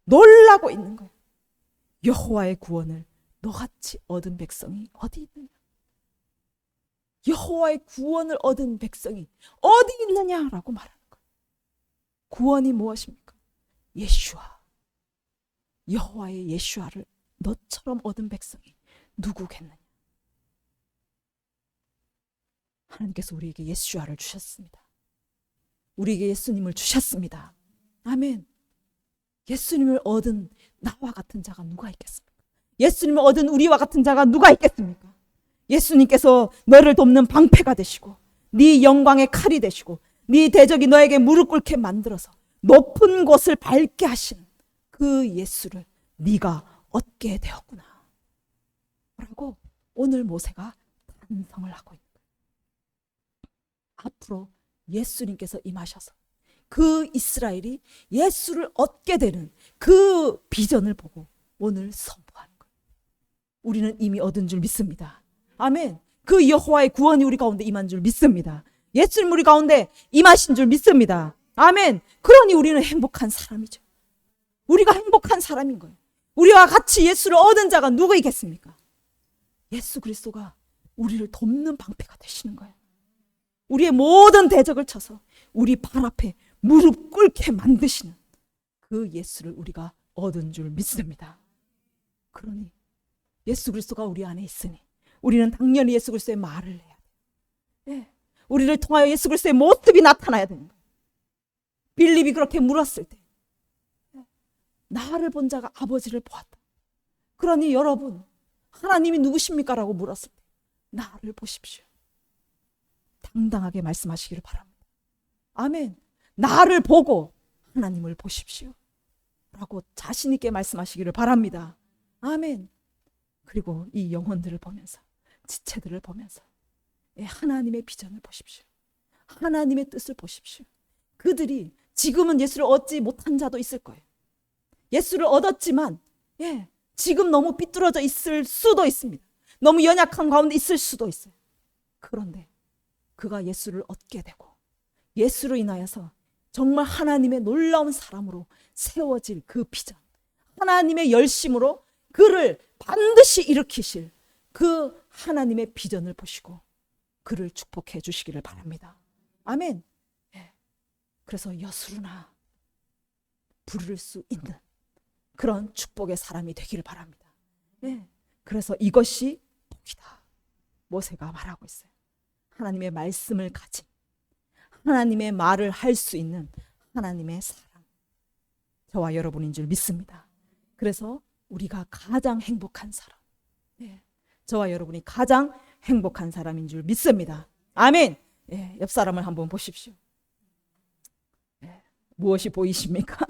놀라고 있는 거예요. 여호와의 구원을 너같이 얻은 백성이 어디 있느냐. 여호와의 구원을 얻은 백성이 어디 있느냐라고 말하는 거예요. 구원이 무엇입니까? 예슈아. 여호와의 예슈아를 너처럼 얻은 백성이 누구겠느냐. 하나님께서 우리에게 예슈아를 주셨습니다. 우리에게 예수님을 주셨습니다. 아멘. 예수님을 얻은 나와 같은 자가 누가 있겠습니까? 예수님을 얻은 우리와 같은 자가 누가 있겠습니까? 예수님께서 너를 돕는 방패가 되시고 네 영광의 칼이 되시고 네 대적이 너에게 무릎 꿇게 만들어서 높은 곳을 밟게 하시는 그 예수를 네가 얻게 되었구나 라고 오늘 모세가 탄성을 하고 있는 거예요. 앞으로 예수님께서 임하셔서 그 이스라엘이 예수를 얻게 되는 그 비전을 보고 오늘 선포하는 거예요. 우리는 이미 얻은 줄 믿습니다. 아멘. 그 여호와의 구원이 우리 가운데 임한 줄 믿습니다. 예수님 우리 가운데 임하신 줄 믿습니다. 아멘. 그러니 우리는 행복한 사람이죠. 우리가 행복한 사람인 거예요. 우리와 같이 예수를 얻은 자가 누구이겠습니까? 예수 그리스도가 우리를 돕는 방패가 되시는 거예요. 우리의 모든 대적을 쳐서 우리 발 앞에 무릎 꿇게 만드시는 그 예수를 우리가 얻은 줄 믿습니다. 그러니 예수 그리스도가 우리 안에 있으니 우리는 당연히 예수 그리스도의 말을 해야 돼요. 예. 우리를 통하여 예수 그리스도의 모습이 나타나야 되는 거예요. 빌립이 그렇게 물었을 때 나를 본 자가 아버지를 보았다. 그러니 여러분 하나님이 누구십니까? 라고 물었을 때 나를 보십시오. 당당하게 말씀하시기를 바랍니다. 아멘. 나를 보고 하나님을 보십시오 라고 자신 있게 말씀하시기를 바랍니다. 아멘. 그리고 이 영혼들을 보면서 지체들을 보면서 하나님의 비전을 보십시오. 하나님의 뜻을 보십시오. 그들이 지금은 예수를 얻지 못한 자도 있을 거예요. 예수를 얻었지만 지금 너무 삐뚤어져 있을 수도 있습니다. 너무 연약한 가운데 있을 수도 있어요. 그런데 그가 예수를 얻게 되고 예수로 인하여서 정말 하나님의 놀라운 사람으로 세워질 그 비전, 하나님의 열심으로 그를 반드시 일으키실 그 하나님의 비전을 보시고 그를 축복해 주시기를 바랍니다. 아멘. 그래서 여수루나 부를 수 있는 그런 축복의 사람이 되기를 바랍니다. 그래서 이것이 복이다. 모세가 말하고 있어요. 하나님의 말씀을 가진, 하나님의 말을 할 수 있는 하나님의 사람, 저와 여러분인 줄 믿습니다. 그래서 우리가 가장 행복한 사람, 저와 여러분이 가장 행복한 사람인 줄 믿습니다. 아멘. 옆 사람을 한번 보십시오. 무엇이 보이십니까?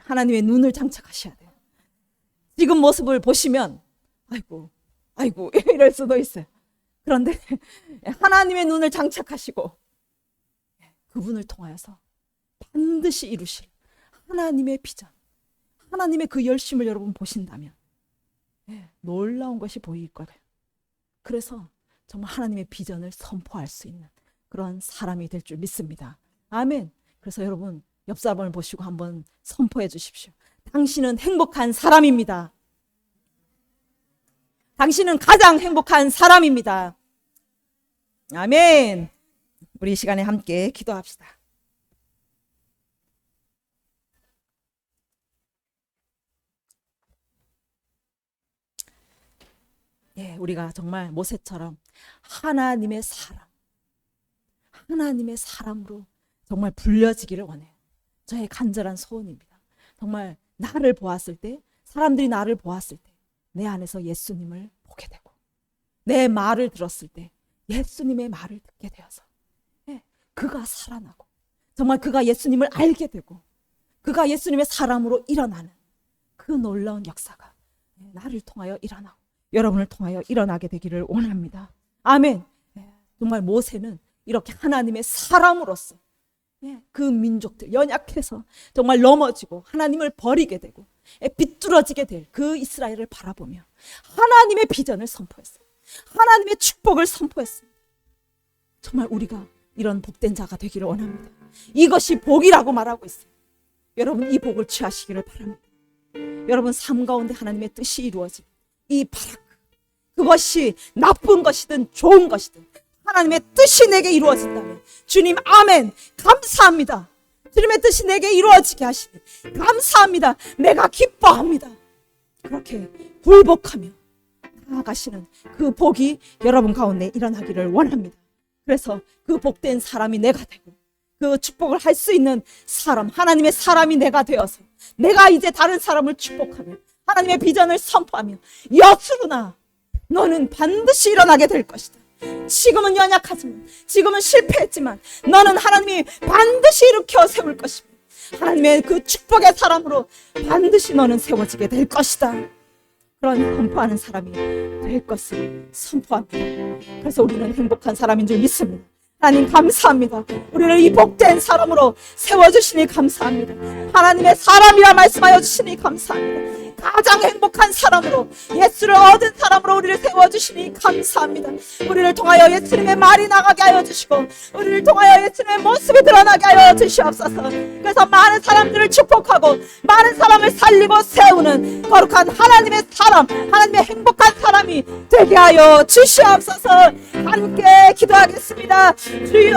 하나님의 눈을 장착하셔야 돼요. 지금 모습을 보시면 아이고 이럴 수도 있어요. 그런데 하나님의 눈을 장착하시고 그분을 통하여서 반드시 이루실 하나님의 비전, 하나님의 그 열심을 여러분 보신다면 놀라운 것이 보일 거예요. 그래서 정말 하나님의 비전을 선포할 수 있는 그런 사람이 될 줄 믿습니다. 아멘. 그래서 여러분 옆 사람을 보시고 한번 선포해 주십시오. 당신은 행복한 사람입니다. 당신은 가장 행복한 사람입니다. 아멘. 우리 이 시간에 함께 기도합시다. 우리가 정말 모세처럼 하나님의 사람으로 정말 불려지기를 원해요. 저의 간절한 소원입니다. 정말 나를 보았을 때, 사람들이 나를 보았을 때 내 안에서 예수님을 보게 되고 내 말을 들었을 때 예수님의 말을 듣게 되어서 그가 살아나고 정말 그가 예수님을 알게 되고 그가 예수님의 사람으로 일어나는 그 놀라운 역사가 나를 통하여 일어나고 여러분을 통하여 일어나게 되기를 원합니다. 아멘. 정말 모세는 이렇게 하나님의 사람으로서 그 민족들 연약해서 정말 넘어지고 하나님을 버리게 되고 비뚤어지게 될 그 이스라엘을 바라보며 하나님의 비전을 선포했어요. 하나님의 축복을 선포했어요. 정말 우리가 이런 복된 자가 되기를 원합니다. 이것이 복이라고 말하고 있어요. 여러분 이 복을 취하시기를 바랍니다. 여러분 삶 가운데 하나님의 뜻이 이루어진 이 바라크, 그것이 나쁜 것이든 좋은 것이든 하나님의 뜻이 내게 이루어진다면 주님 아멘. 감사합니다. 주님의 뜻이 내게 이루어지게 하시니 감사합니다. 내가 기뻐합니다. 그렇게 굴복하며 나아가시는 그 복이 여러분 가운데 일어나기를 원합니다. 그래서 그 복된 사람이 내가 되고 그 축복을 할 수 있는 사람, 하나님의 사람이 내가 되어서 내가 이제 다른 사람을 축복하며 하나님의 비전을 선포하며 여수루나 너는 반드시 일어나게 될 것이다. 지금은 연약하지만, 지금은 실패했지만 너는 하나님이 반드시 일으켜 세울 것입니다. 하나님의 그 축복의 사람으로 반드시 너는 세워지게 될 것이다. 그런 선포하는 사람이 될 것을 선포합니다. 그래서 우리는 행복한 사람인 줄 믿습니다. 하나님 감사합니다. 우리를 이 복된 사람으로 세워주시니 감사합니다. 하나님의 사람이라 말씀하여 주시니 감사합니다. 가장 행복한 사람으로, 예수를 얻은 사람으로 우리를 세워주시니 감사합니다. 우리를 통하여 예수님의 말이 나가게 하여 주시고, 우리를 통하여 예수님의 모습이 드러나게 하여 주시옵소서. 그래서 많은 사람들을 축복하고 많은 사람을 살리고 세우는 거룩한 하나님의 사람, 하나님의 행복한 사람이 되게 하여 주시옵소서. 함께 기도하겠습니다. 주여.